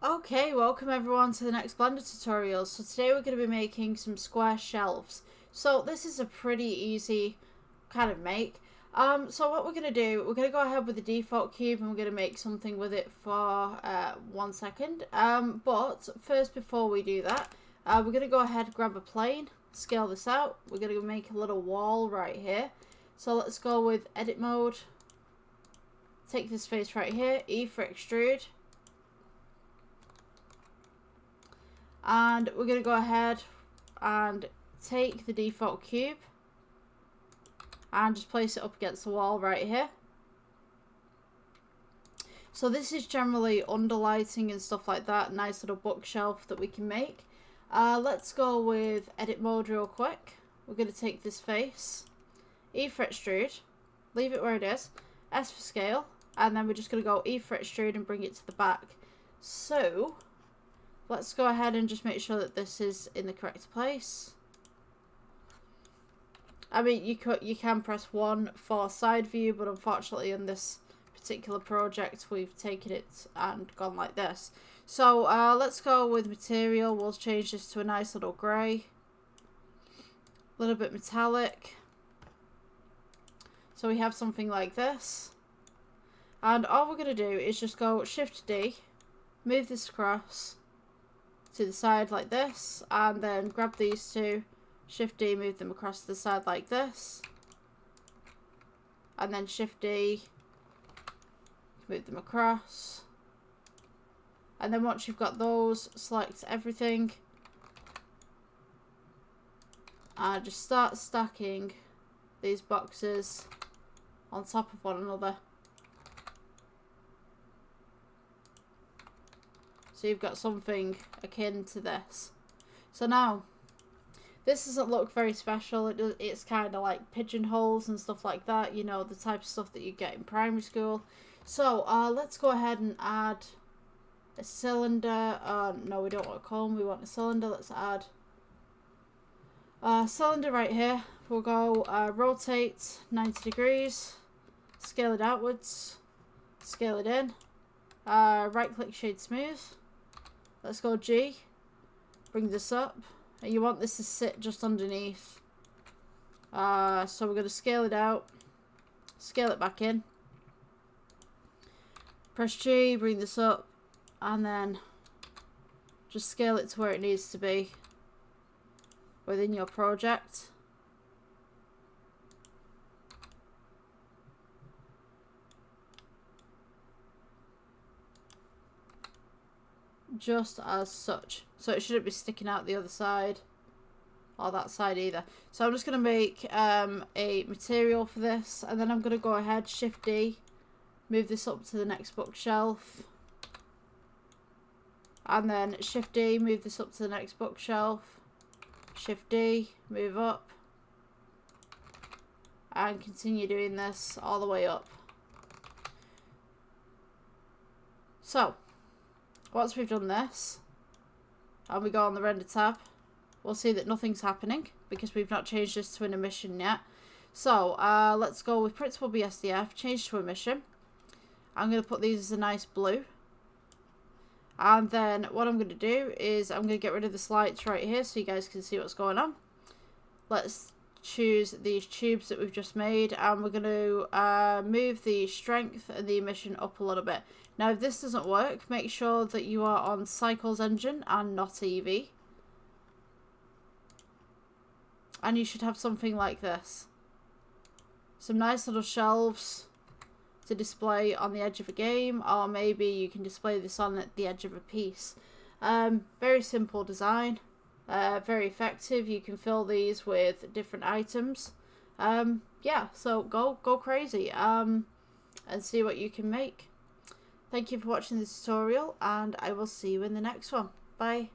Okay, welcome everyone to the next Blender tutorial. So today we're going to be making some square shelves. So this is a pretty easy kind of make. So what we're going to do, we're going to go ahead with the default cube and we're going to make something with it for 1 second. But first, before we do that, we're going to go ahead and grab a plane, scale this out. We're going to make a little wall right here. So let's go with edit mode. Take this face right here, E for extrude. And we're going to go ahead and take the default cube and just place it up against the wall right here. So this is generally underlighting and stuff like that. Nice little bookshelf that we can make. Let's go with edit mode real quick. We're going to take this face, E for extrude, leave it where it is, S for scale, and then we're just going to go E for extrude and bring it to the back. So let's go ahead and just make sure that this is in the correct place. I mean, you can press 1 for side view, but unfortunately in this particular project we've taken it and gone like this. So let's go with material. We'll change this to a nice little grey, a little bit metallic. So we have something like this. And all we're going to do is just go Shift D, move this across to the side like this, and then grab these two, Shift D, move them across to the side like this, and then Shift D, move them across, and then once you've got those, select everything and just start stacking these boxes on top of one another. So you've got something akin to this. So now, this doesn't look very special. It's kind of like pigeonholes and stuff like that. You know, the type of stuff that you get in primary school. So let's go ahead and add a cylinder. No, we don't want a cone. We want a cylinder. Let's add a cylinder right here. We'll go rotate 90 degrees. Scale it outwards. Scale it in. Right click shade smooth. Let's go G, bring this up, and you want this to sit just underneath. So we're going to scale it out, scale it back in, press G, bring this up, and then just scale it to where it needs to be within your project. Just as such. So it shouldn't be sticking out the other side or that side either. So I'm just going to make a material for this, and then I'm going to go ahead, Shift D, move this up to the next bookshelf, and then Shift D, move this up to the next bookshelf, Shift D, move up, and continue doing this all the way up. So once we've done this, and we go on the render tab, we'll see that nothing's happening because we've not changed this to an emission yet. So let's go with Printable BSDF, change to emission. I'm going to put these as a nice blue. And then what I'm going to do is I'm going to get rid of this lights right here so you guys can see what's going on. Let's choose these tubes that we've just made, and we're going to move the strength and the emission up a little bit. Now if this doesn't work, make sure that you are on Cycles engine and not Eevee, and you should have something like this. Some nice little shelves to display on the edge of a game, or maybe you can display this on the edge of a piece. Very simple design. Very effective. You can fill these with different items. Yeah, so go crazy and see what you can make. Thank you for watching this tutorial, and I will see you in the next one. Bye.